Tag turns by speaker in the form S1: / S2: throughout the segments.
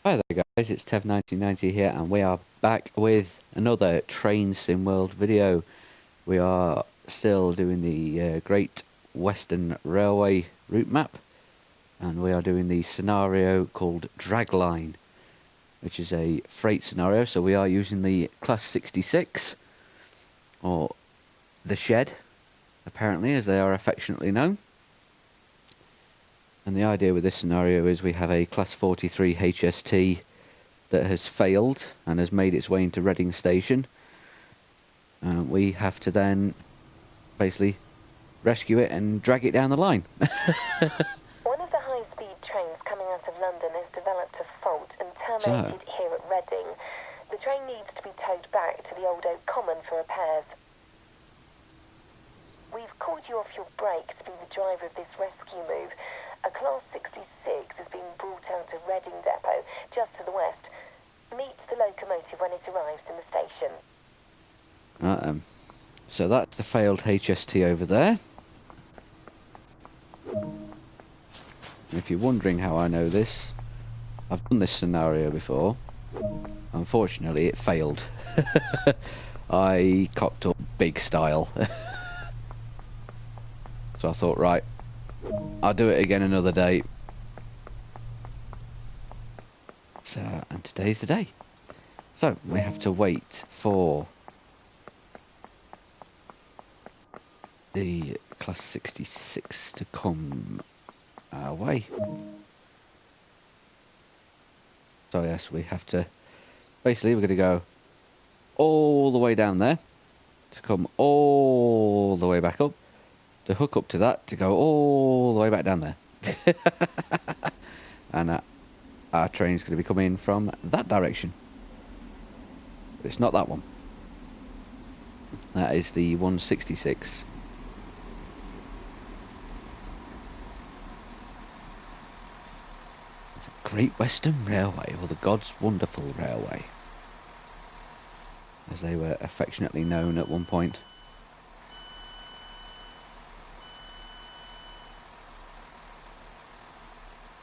S1: Hi there guys, it's Tev1990 here and we are back with another Train Sim World video. We are still doing the Great Western Railway route map, and we are doing the scenario called Dragline, which is a freight scenario. So we are using the Class 66, or the Shed apparently, as they are affectionately known. And the idea with this scenario is we have a Class 43 HST that has failed and has made its way into Reading Station. We have to then basically rescue it and drag it down the line.
S2: One of the high-speed trains coming out of London has developed a fault and terminated here at Reading. The train needs to be towed back to the Old Oak Common for repairs. We've called you off your break to be the driver of this rescue move. A Class 66 is being brought out of Reading Depot, just to the west. Meet the locomotive when it arrives in the station.
S1: Right, so that's the failed HST over there. And if you're wondering how I know this, I've done this scenario before. Unfortunately, it failed. I cocked up big style. So I thought, right, I'll do it again another day. So, and today's the day. So, we have to wait for the Class 66 to come our way. So yes, we have to, basically we're going to go all the way down there, to come all the way back up, to hook up to that, to go all the way back down there. And our train's going to be coming from that direction. But it's not that one. That is the 166. It's a Great Western Railway, or the God's Wonderful Railway, as they were affectionately known at one point.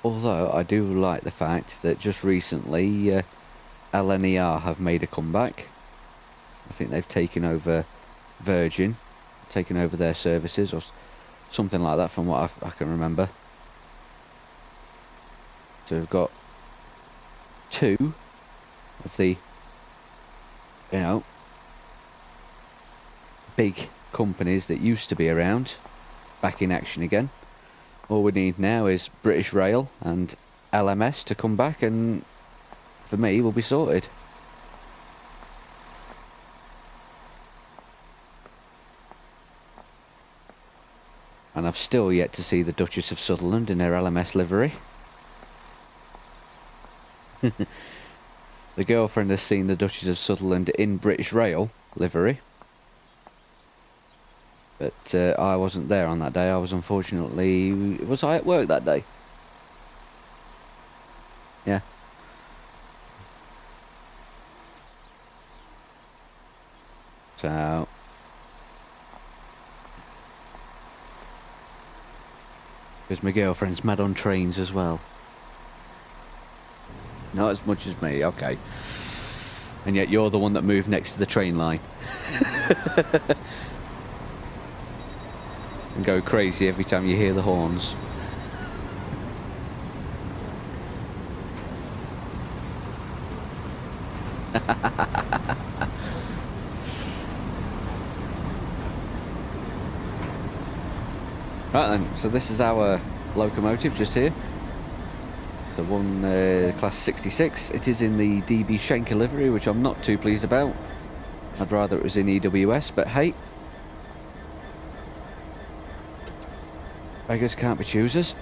S1: Although I do like the fact that just recently LNER have made a comeback. I think they've taken over Virgin, taken over their services or something like that from what I can remember. So we've got two of the, big companies that used to be around back in action again. All we need now is British Rail and LMS to come back, and for me we'll be sorted. And I've still yet to see the Duchess of Sutherland in her LMS livery. The girlfriend has seen the Duchess of Sutherland in British Rail livery. But I wasn't there on that day. I was unfortunately... Was I at work that day? Yeah. So... because my girlfriend's mad on trains as well. Not as much as me, okay. And yet you're the one that moved next to the train line. And go crazy every time you hear the horns. Right then, so this is our locomotive just here. It's the one Class 66. It is in the DB Schenker livery, which I'm not too pleased about. I'd rather it was in EWS, but hey. Beggars can't be choosers.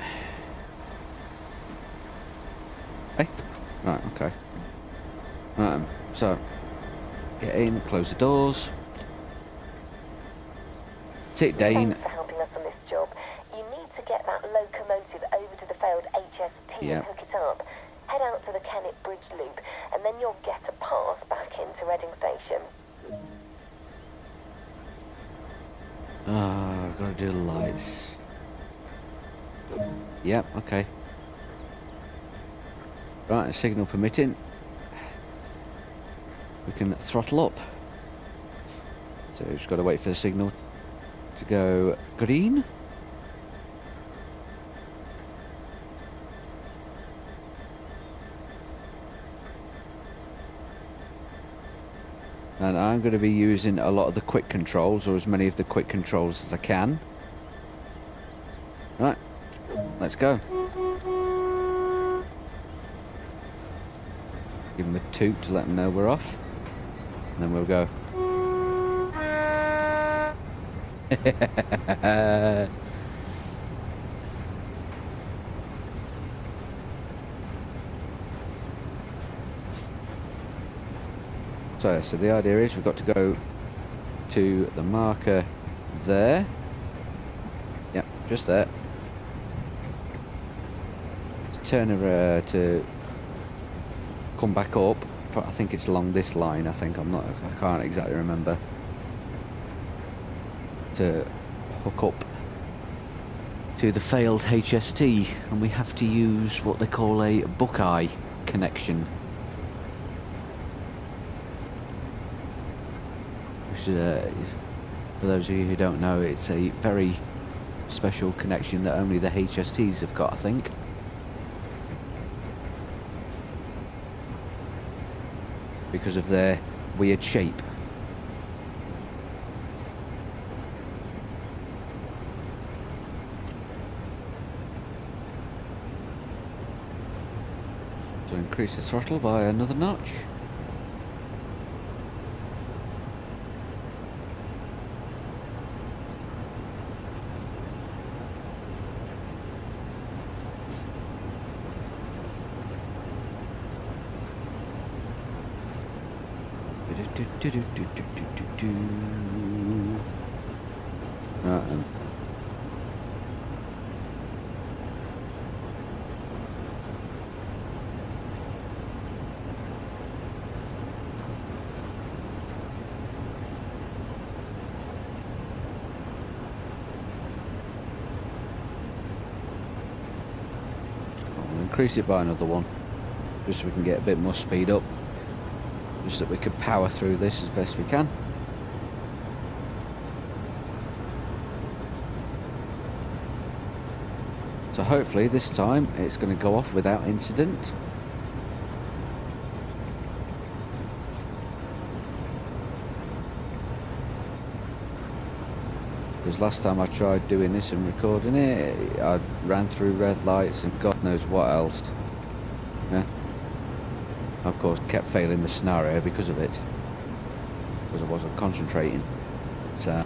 S1: Hey? Right, okay. Right, so get in, close the doors. Sit down.
S2: Thanks for helping us on this job. You need to get that locomotive over to the failed HST and hook it up. Head out to the Kennet Bridge Loop, and then you'll get a pass back into Reading Station.
S1: I've got to do the lights. Yep, okay. Right, Right, signal permitting, we can throttle up. So we've just got to wait for the signal to go green. And I'm going to be using a lot of the quick controls, or as many of the quick controls as I can. Right, let's go. Give them a toot to let them know we're off. And then we'll go. So the idea is we've got to go to the marker there. Yep, just there. To turn around to come back up. I think it's along this line. I can't exactly remember. To hook up to the failed HST, and we have to use what they call a Buckeye connection. For those of you who don't know, it's a very special connection that only the HSTs have got, I think. Because of their weird shape. So increase the throttle by another notch. Right then. I'll increase it by another one, just so we can get a bit more speed up. Just that we can power through this as best we can. So hopefully this time it's going to go off without incident. Because last time I tried doing this and recording it, I ran through red lights and God knows what else. Yeah. Of course, kept failing the scenario because of it, because I wasn't concentrating. So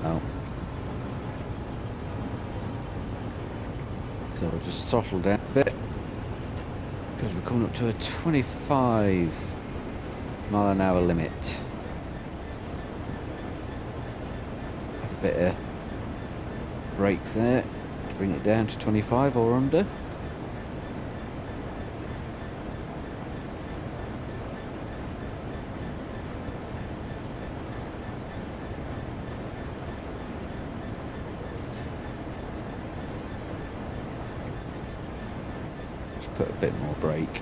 S1: we'll just throttle down a bit, because we're coming up to a 25-mile-an-hour limit. A bit of brake there to bring it down to 25 or under. Put a bit more brake.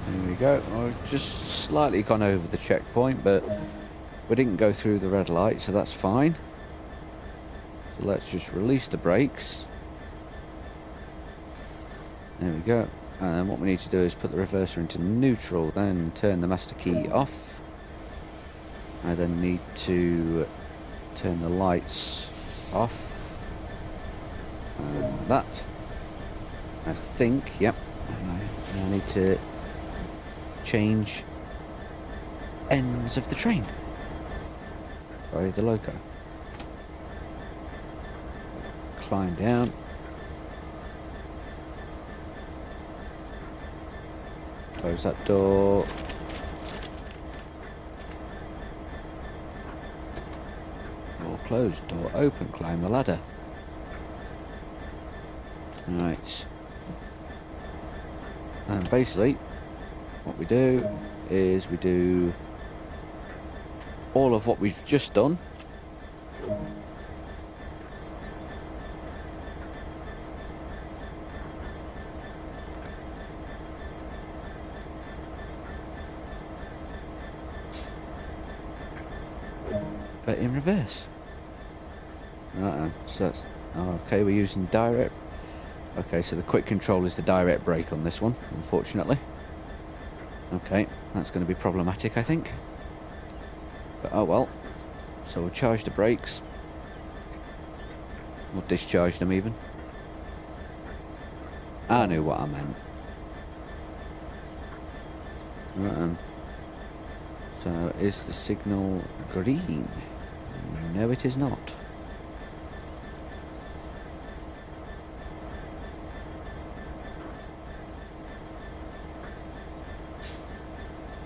S1: There we go. I've just slightly gone over the checkpoint, but we didn't go through the red light, so that's fine. So let's just release the brakes. There we go. And then what we need to do is put the reverser into neutral, then turn the master key off. I then need to turn the lights off. And that. I think, yep. And I need to change ends of the train. Sorry, the loco. Climb down. Close that door. closed, door open, climb the ladder. Right. And basically, what we do is we do all of what we've just done. But in reverse. So that's okay. We're using direct. Okay, so the quick control is the direct brake on this one, unfortunately. Okay, that's going to be problematic, I think. But oh well. So we'll charge the brakes. We'll discharge them even. I knew what I meant. So is the signal green? No, it is not.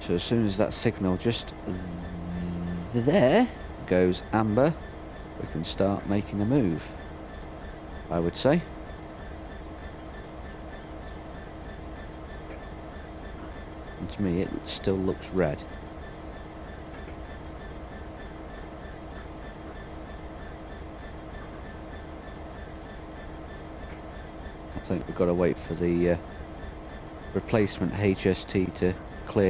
S1: So as soon as that signal just there goes amber, we can start making a move, I would say. And to me it still looks red. I think we've got to wait for the replacement HST to clear.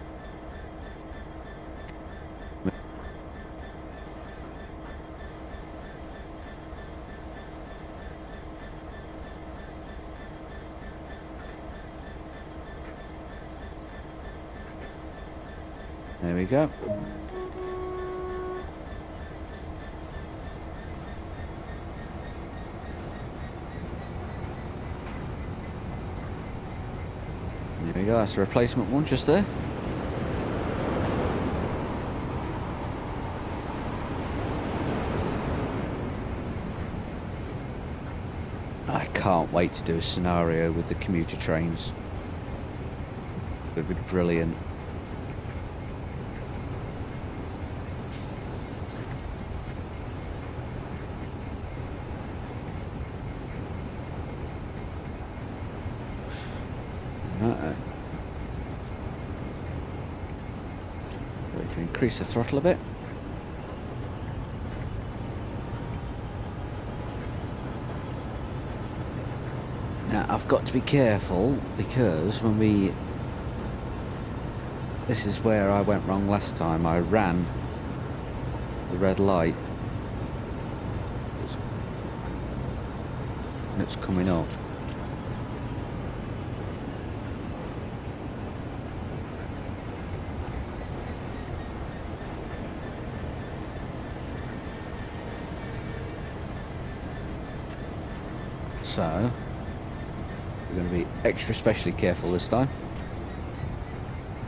S1: There we go. There we go, that's the replacement one just there. I can't wait to do a scenario with the commuter trains. It would be brilliant. We can increase the throttle a bit. Now I've got to be careful because when we... This is where I went wrong last time. I ran the red light. And it's coming up. So we're going to be extra specially careful this time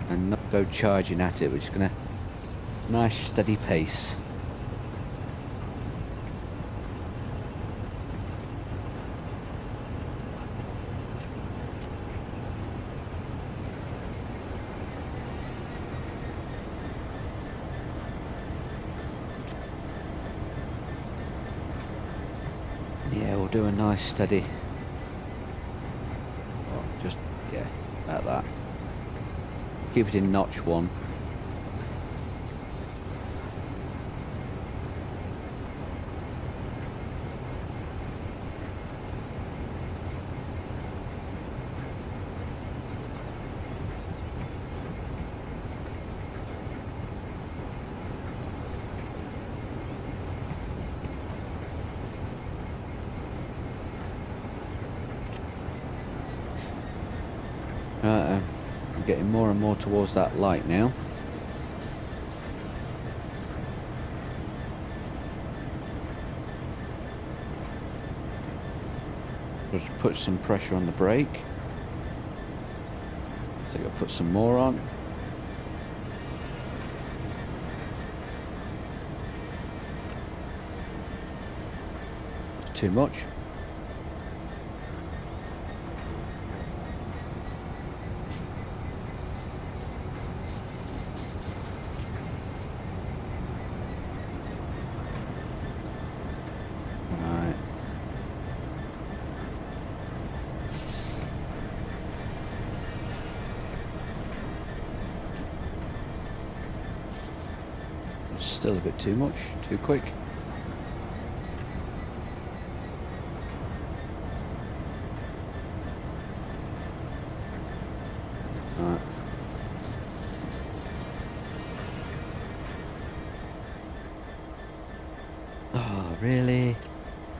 S1: and not go charging at it. We're just going to nice steady pace. Yeah, we'll do a nice steady. Well, just, yeah, like that. Keep it in notch 1. Right, I'm getting more and more towards that light now. Just put some pressure on the brake. I think I'll put some more on. Too much. Still a bit too much, too quick. Alright. Oh, really?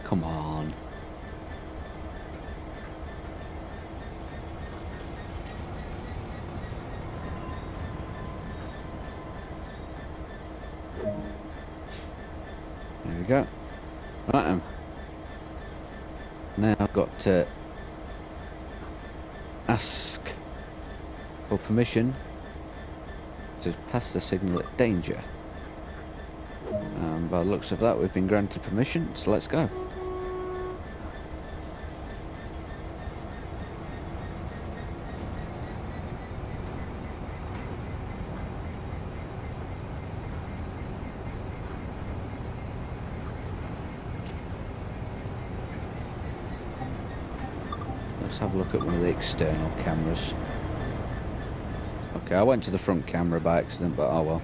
S1: Come on. There we go. Right then. Now I've got to ask for permission to pass the signal at danger. By the looks of that, we've been granted permission, so let's go. Let's have a look at one of the external cameras. Okay, I went to the front camera by accident, but oh well.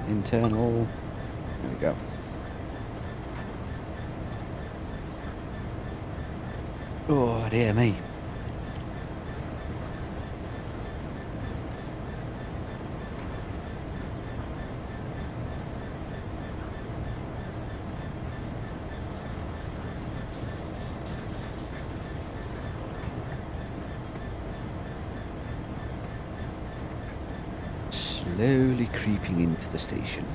S1: Internal. There we go. Oh dear me. Slowly creeping into the station.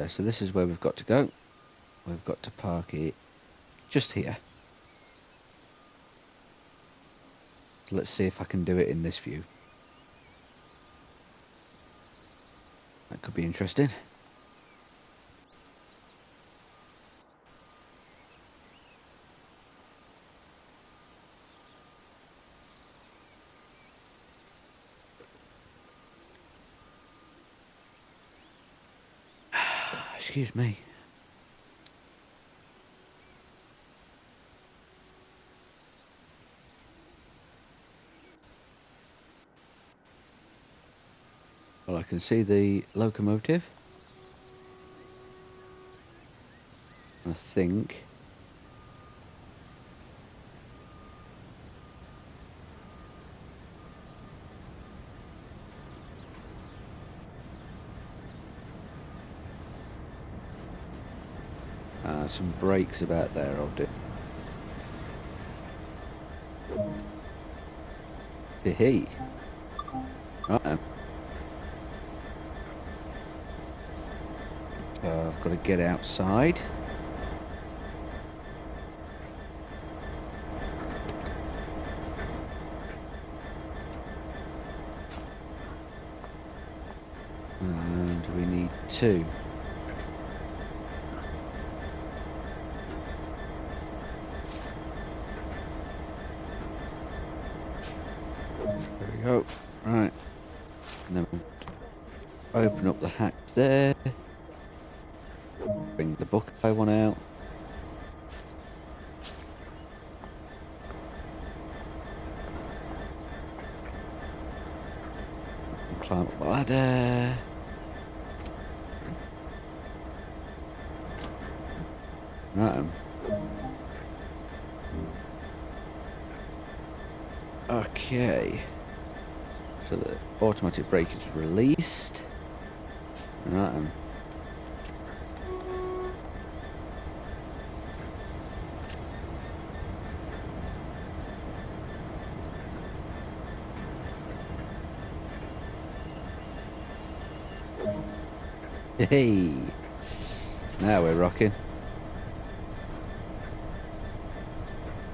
S1: So this is where we've got to go. We've got to park it just here. So let's see if I can do it in this view. That could be interesting. Excuse me. Well, I can see the locomotive. I think. Some brakes about there, I'll do. Hee. Right then. So I've got to get outside. And we need two. There we go. Right. And then we'll open up the hatch there. Bring the Buckeye one out. And climb up the ladder. Right. Okay. So the automatic brake is released. Right. Hey. Now we're rocking.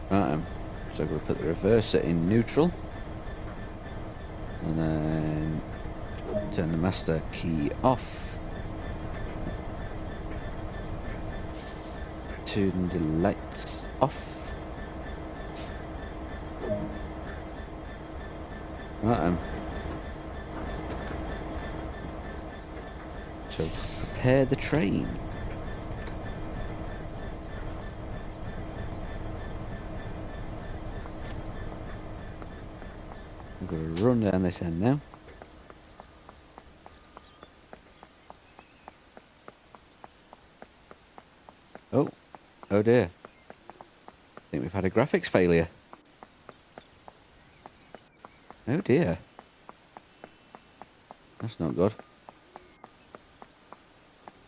S1: Right. So I'm going to put the reverser in neutral. And then turn the master key off. turn the lights off. Right. So prepare the train. I'm going to run down this end now. Oh dear. I think we've had a graphics failure. Oh dear. That's not good.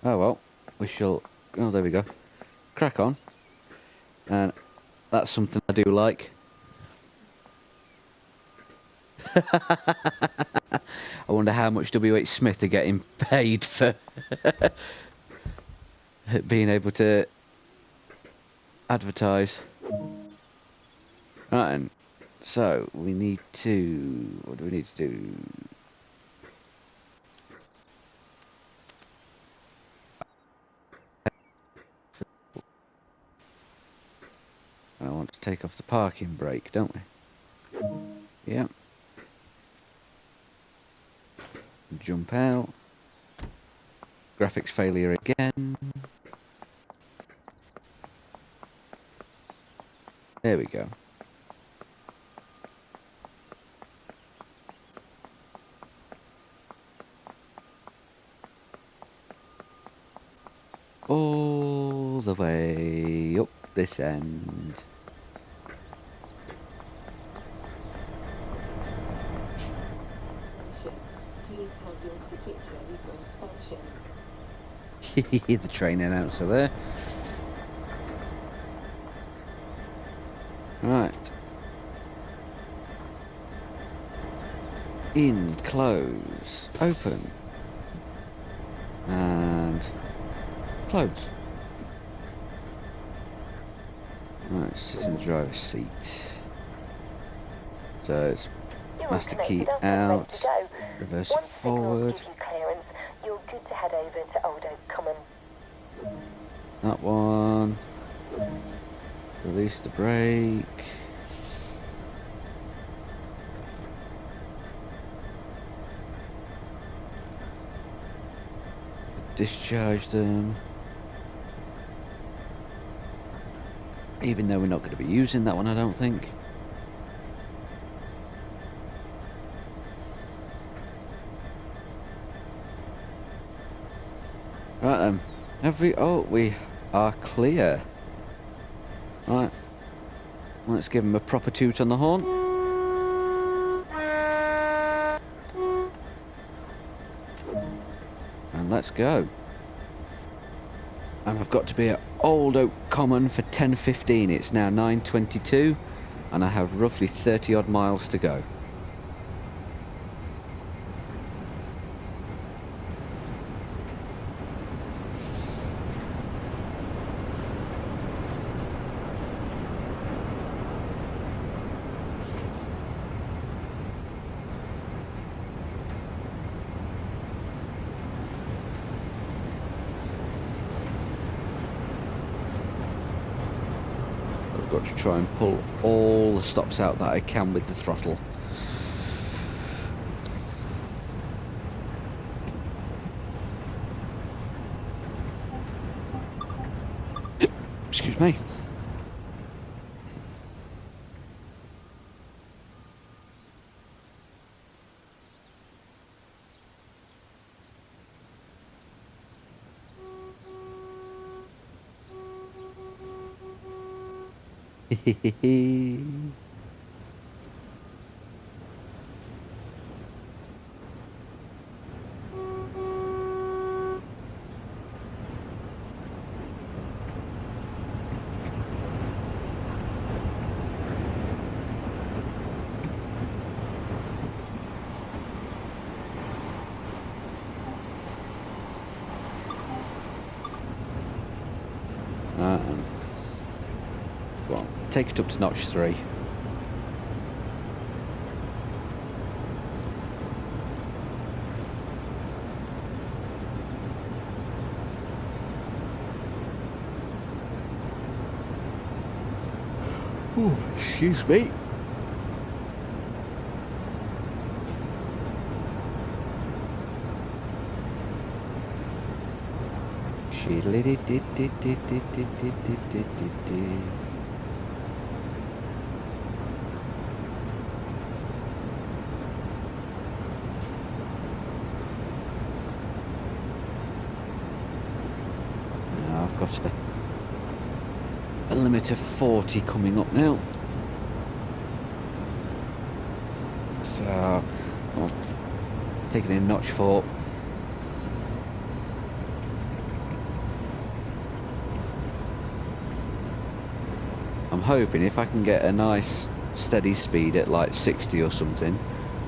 S1: Oh well, we shall... Oh, there we go. Crack on. And that's something I do like. I wonder how much W.H. Smith are getting paid for being able to advertise. Right then. So, we need to... What do we need to do? I want to take off the parking brake, don't we? Yeah. Jump out. Graphics failure again. There we go. All the way up this end.
S2: Please have your ticket ready for inspection.
S1: The train announcer there. Right. In, close, open. And close. Right, sit in the driver's seat. So it's master key out, reverse forward.
S2: You're good to head over to Old Oak Common.
S1: That one. Release the brake. Discharge them. Even though we're not going to be using that one, I don't think. Right then. Have we... Oh, we are clear. Right. Let's give him a proper toot on the horn. And let's go. And I've got to be at Old Oak Common for 10:15. It's now 9:22 and I have roughly 30 odd miles to go. I've got to try and pull all the stops out that I can with the throttle. Excuse me. Hehehe. Go on, take it up to notch 3. Ooh, excuse me. Now I've got a limit of 40 coming up now. So I'm taking in notch 4. I'm hoping if I can get a nice steady speed at like 60 or something,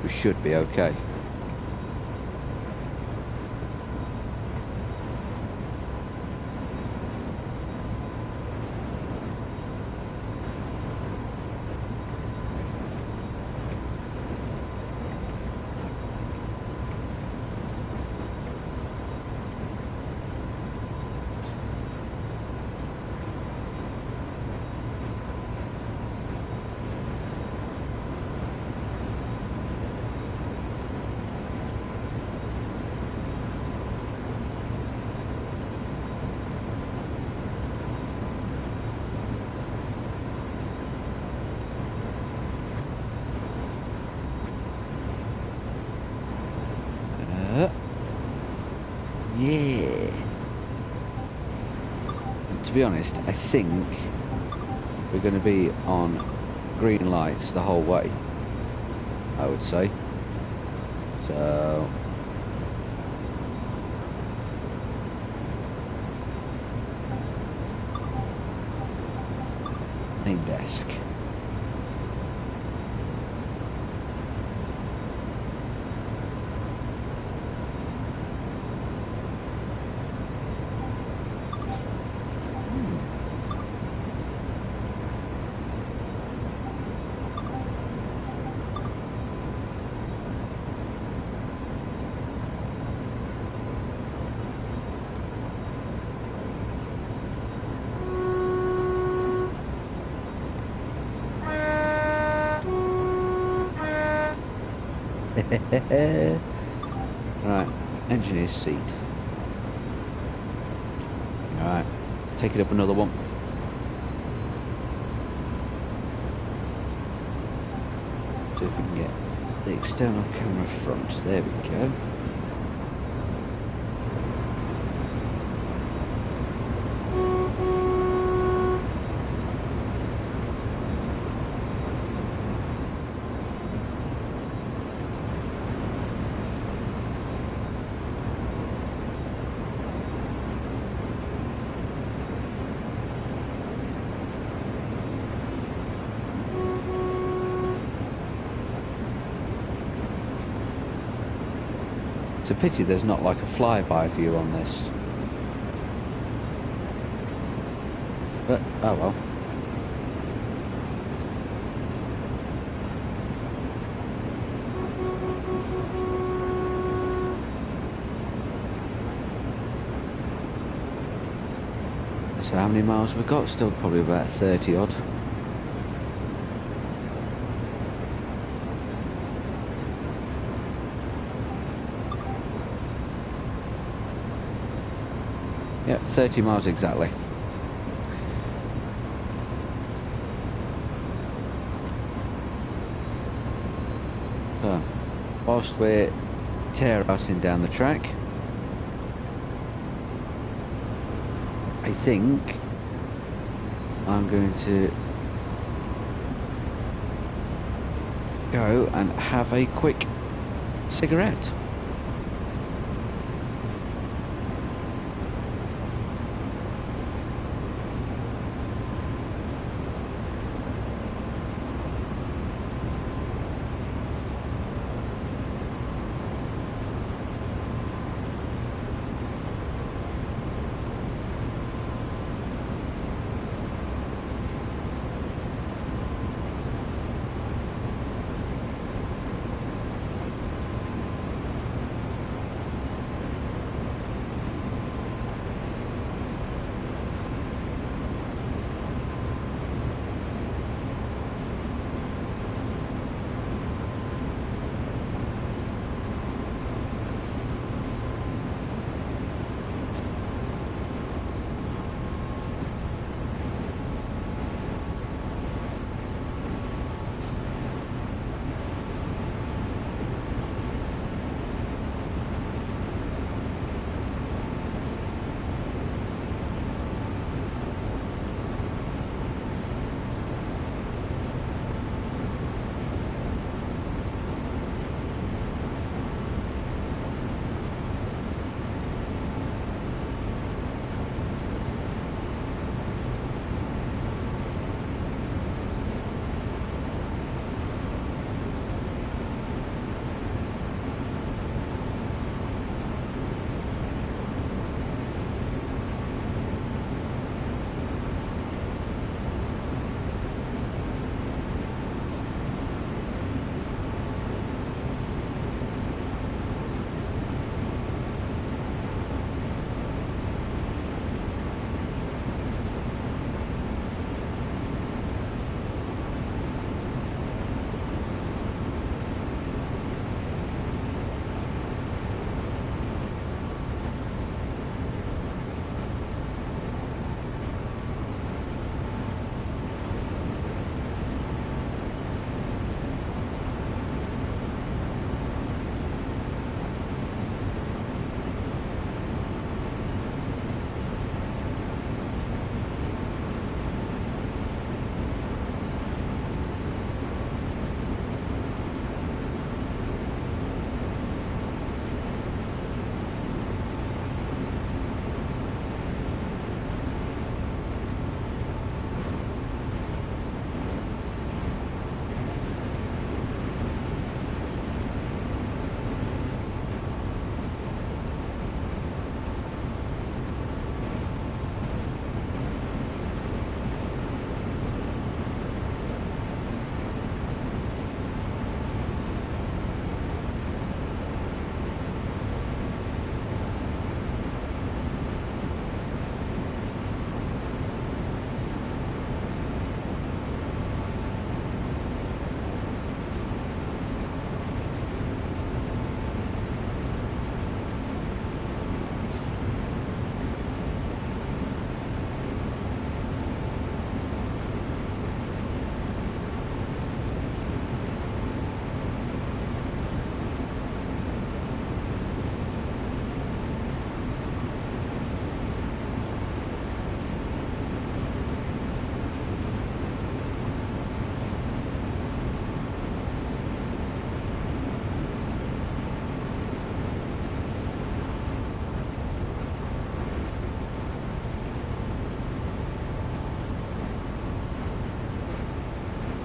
S1: we should be okay. Yeah. To be honest, I think we're going to be on green lights the whole way, I would say. So main desk. Right, engineer's seat. Alright, take it up another one. See if we can get the external camera front. There we go. It's a pity there's not like a flyby view on this. But, oh well. So how many miles have we got? Still probably about 30 odd. Yep, 30 miles exactly. So, whilst we're terracing down the track, I think I'm going to go and have a quick cigarette.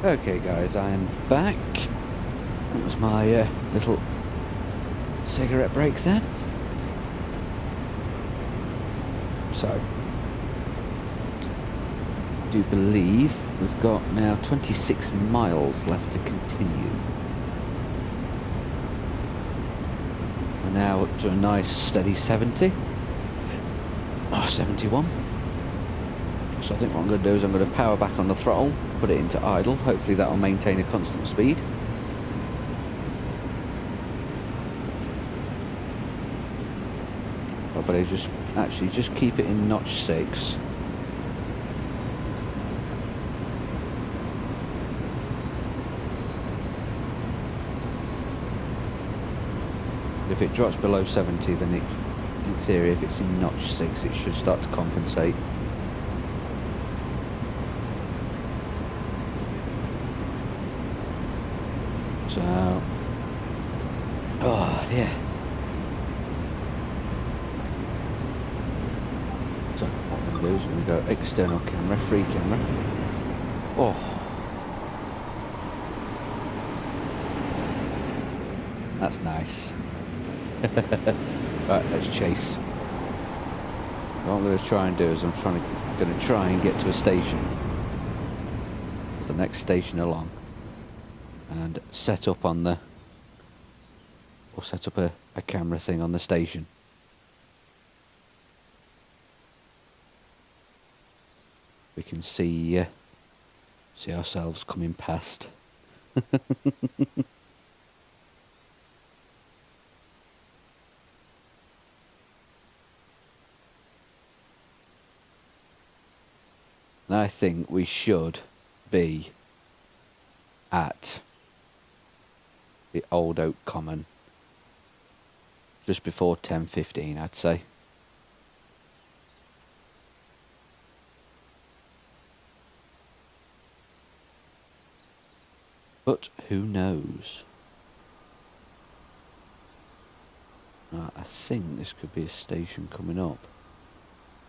S1: Okay guys, I am back. That was my little cigarette break there. So, I do believe we've got now 26 miles left to continue. We're now up to a nice steady 70. Oh, 71. So I think what I'm going to do is I'm going to power back on the throttle, put it into idle. Hopefully that will maintain a constant speed. Oh, but I just keep it in notch 6. If it drops below 70, then it, in theory, if it's in notch 6, it should start to compensate. So, oh yeah. So what I'm going to do is I'm going to go external camera, free camera. Oh. That's nice. Right, let's chase. What I'm going to try and do is I'm going to try and get to a station, the next station along, and set up on the, or set up a camera thing on the station. We can see ourselves coming past. And I think we should be at the Old Oak Common just before 10:15, I'd say. But who knows? I think this could be a station coming up.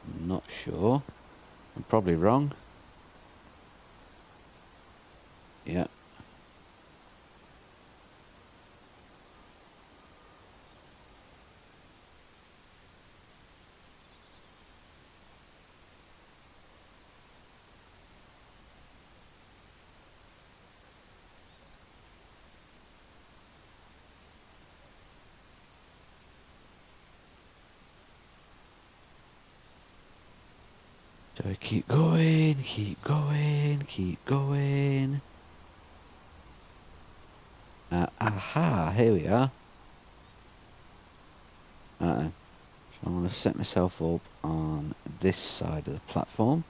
S1: I'm not sure. I'm probably wrong. Yeah. So we keep going, keep going, keep going. Aha, here we are. So I'm going to set myself up on this side of the platform.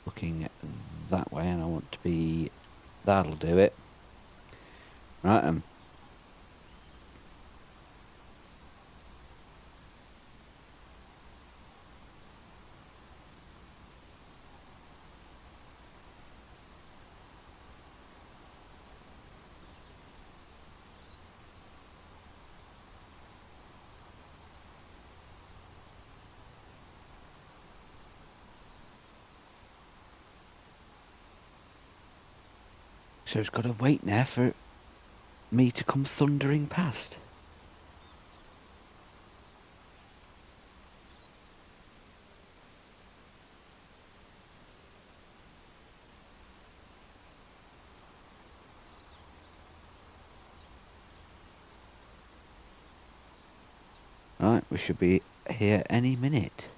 S1: Looking that way, and I want to be, that'll do it. Right, so it's got to wait now for me to come thundering past. Right, we should be here any minute.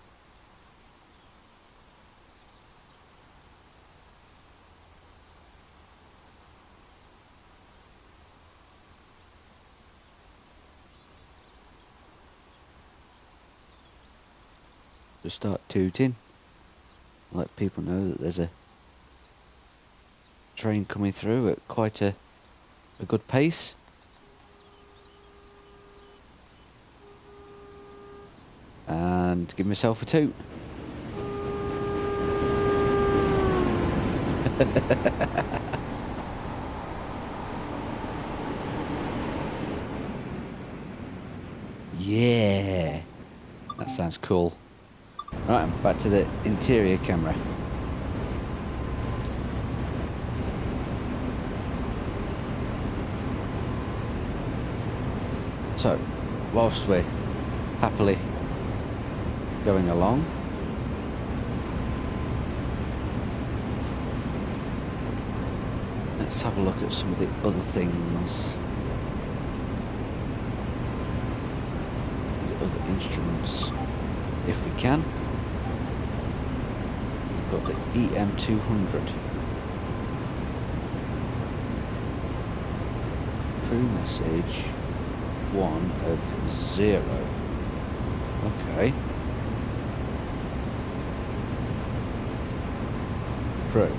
S1: Just start tooting. Let people know that there's a train coming through at quite a good pace. And give myself a toot. Yeah, that sounds cool. Right, back to the interior camera. So, whilst we're happily going along, let's have a look at some of the other things. The other instruments, if we can. Got the EM200. Crew message 1 of 0. Okay. Crew.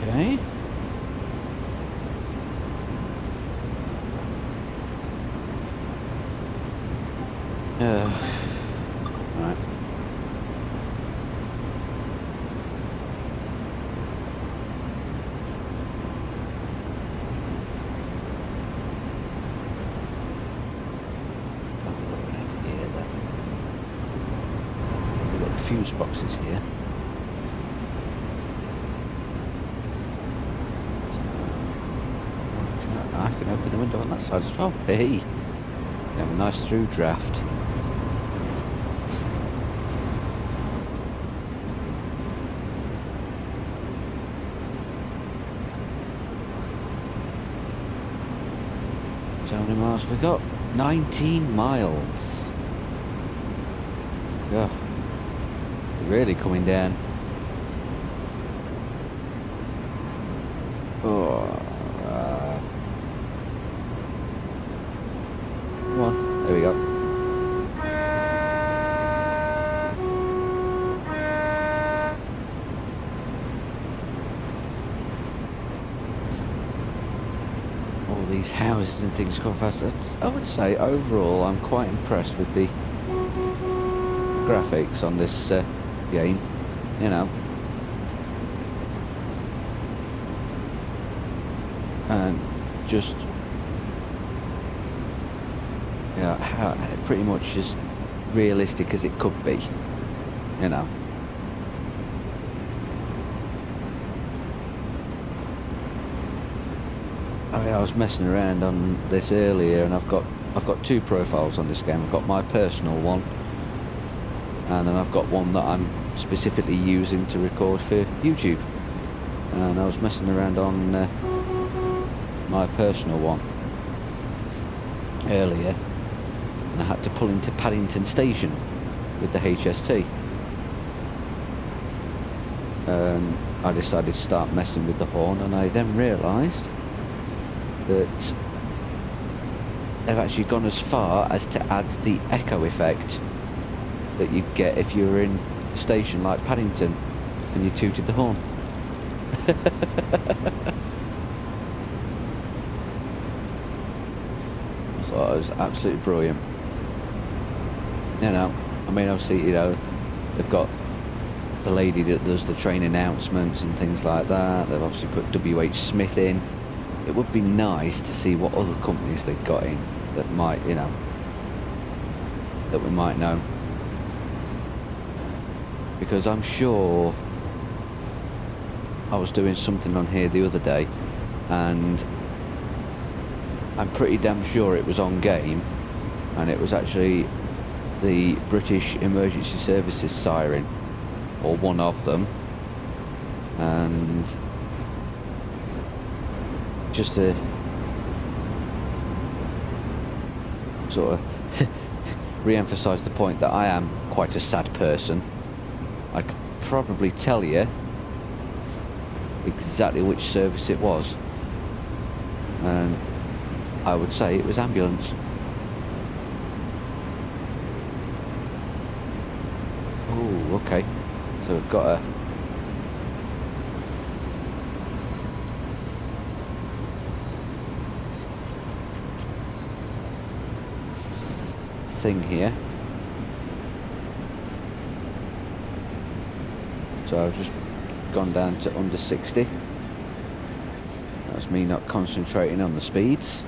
S1: Okay. Right. Have a look around here then. We've got the fuse boxes here. I can open the window on that side as well. Hey! You have a nice through draft. So how many miles have we got? 19 miles. Yeah. Really coming down. Oh. Come on, there we go. All these houses and things going fast. I would say overall I'm quite impressed with the graphics on this game, you know. And just, you know, how pretty much as realistic as it could be, you know. I mean, I was messing around on this earlier, and I've got two profiles on this game. I've got my personal one, and then I've got one that I'm specifically using to record for YouTube. And I was messing around on my personal one earlier, and I had to pull into Paddington Station with the HST. I decided to start messing with the horn, and I then realised that they've actually gone as far as to add the echo effect that you'd get if you were in a station like Paddington and you tooted the horn. I thought it was absolutely brilliant. You know, I mean, obviously, you know, they've got the lady that does the train announcements and things like that. They've obviously put WH Smith in. It would be nice to see what other companies they've got in that might, you know, that we might know. Because I'm sure I was doing something on here the other day, and I'm pretty damn sure it was on game, and it was actually the British Emergency Services siren, or one of them, and just to sort of re-emphasise the point that I am quite a sad person, I could probably tell you exactly which service it was, and I would say it was ambulance. Oh, okay. So we've got a thing here. So I've just gone down to under 60. That's me not concentrating on the speeds.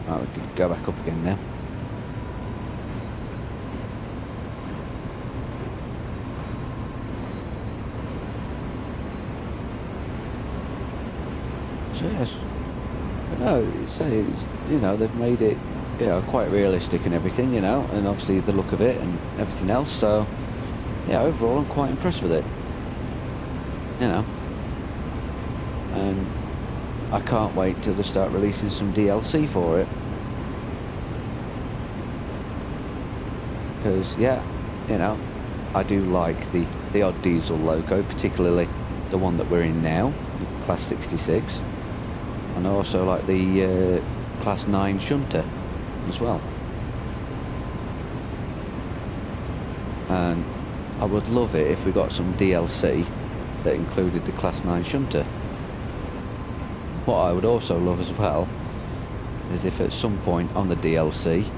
S1: Right, we can go back up again now. So yes, but no, you know, they've made it, you know, quite realistic and everything, you know, and obviously the look of it and everything else. So yeah, overall I'm quite impressed with it, you know, and I can't wait till they start releasing some DLC for it, because yeah, you know, I do like the odd diesel loco, particularly the one that we're in now, Class 66, and I also like the Class 9 shunter as well. And I would love it if we got some DLC that included the Class 9 shunter. What I would also love as well is if at some point on the DLC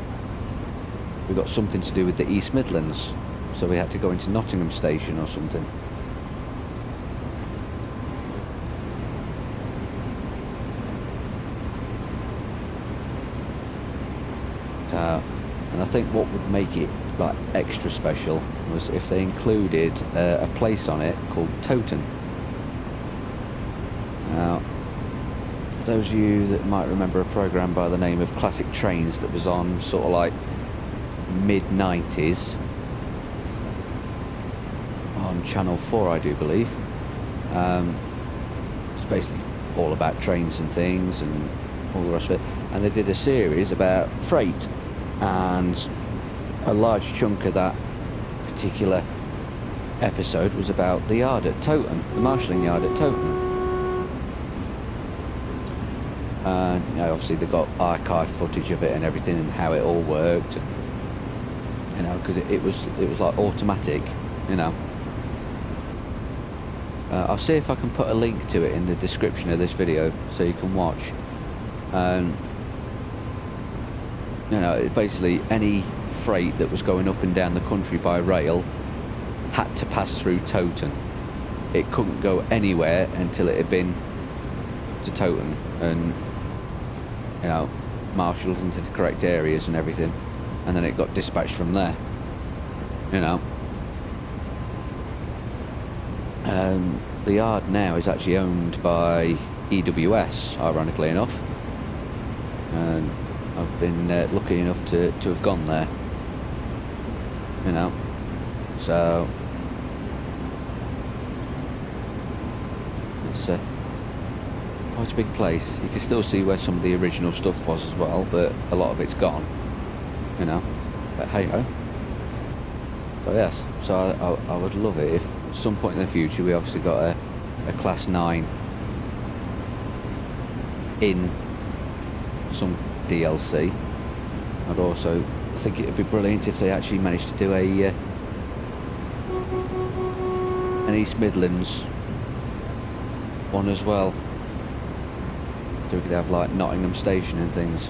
S1: we got something to do with the East Midlands, so we had to go into Nottingham station or something. And I think what would make it like extra special was if they included a place on it called Toton. Now, for those of you that might remember a programme by the name of Classic Trains that was on sort of like mid-90s on Channel 4, I do believe. It's basically all about trains and things and all the rest of it. And they did a series about freight, and a large chunk of that particular episode was about the yard at Toton, the marshalling yard at Toton. And you know, obviously they got archive footage of it and everything and how it all worked, and, you know, because it was like automatic, you know. I'll see if I can put a link to it in the description of this video so you can watch. You know, basically any freight that was going up and down the country by rail had to pass through Toton. It couldn't go anywhere until it had been to Toton and, you know, marshalled into the correct areas and everything, and then it got dispatched from there, you know. The yard now is actually owned by EWS, ironically enough, and I've been lucky enough to have gone there, you know, so it's quite a big place. You can still see where some of the original stuff was as well, but a lot of it's gone, you know, but hey ho. But yes, so I would love it if at some point in the future we obviously got a Class 9 in some DLC. I'd also think it would be brilliant if they actually managed to do an East Midlands one as well, so we could have like Nottingham station and things.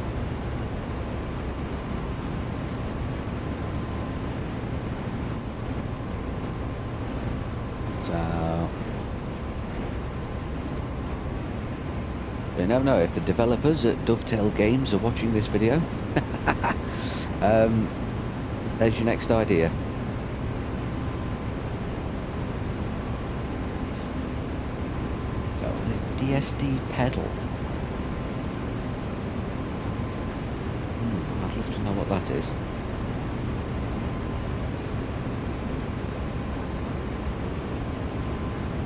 S1: So you never know if the developers at Dovetail Games are watching this video. There's your next idea. So, a DSD pedal. I'd love to know what that is.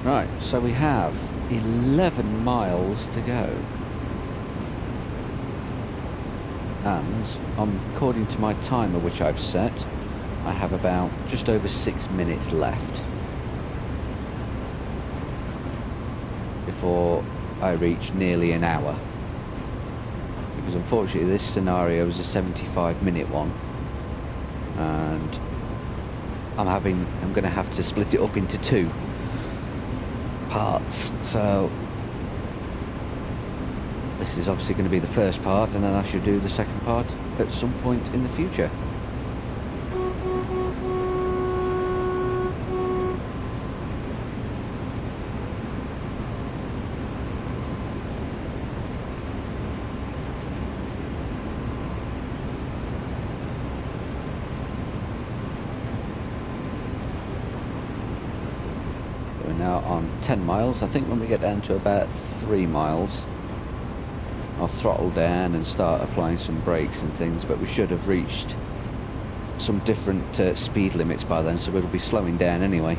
S1: Right, so we have 11 miles to go. And according to my timer, which I've set, I have about just over 6 minutes left before I reach nearly an hour, because unfortunately this scenario is a 75-minute one, and I'm going to have to split it up into 2 parts. So this is obviously going to be the first part, and then I should do the second part at some point in the future. We're now on 10 miles. I think when we get down to about 3 miles, I'll throttle down and start applying some brakes and things, but we should have reached some different speed limits by then, so we'll be slowing down anyway.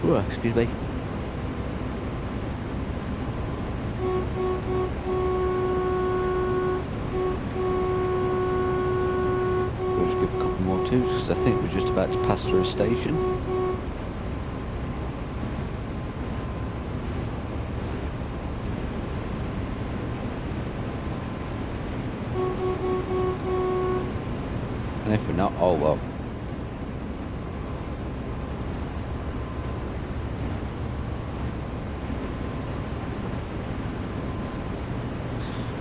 S1: Ooh, excuse me. Because I think we're just about to pass through a station. And if we're not, oh well.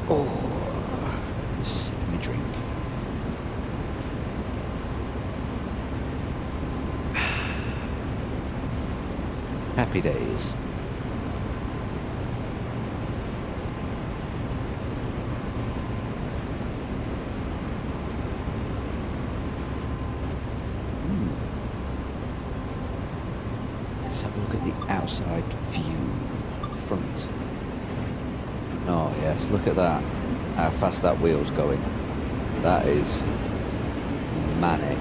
S1: Oh, just let me drink. Happy days. Let's have a look at the outside view. Front. Oh yes, look at that. How fast that wheel's going. That is manic.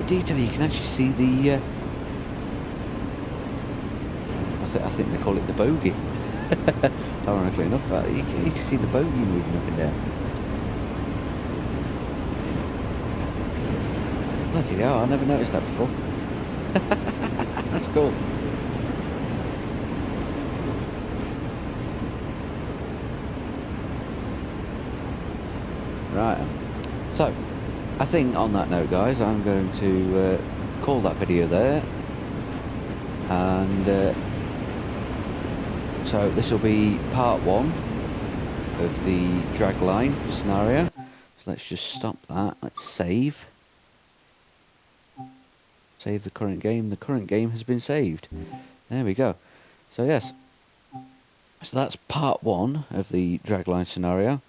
S1: Detail, you can actually see the I think they call it the bogey. Ironically enough, you can see the bogey moving up and down. Bloody hell, I never noticed that before. That's cool. Right, so I think on that note, guys, I'm going to call that video there, and so this will be part 1 of the dragline scenario. So let's just stop that. Let's save the current game. The current game has been saved. There we go. So yes, so that's part 1 of the dragline scenario,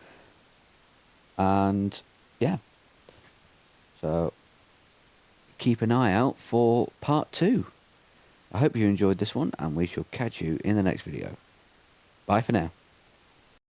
S1: and yeah. So keep an eye out for part 2. I hope you enjoyed this one, and we shall catch you in the next video. Bye for now.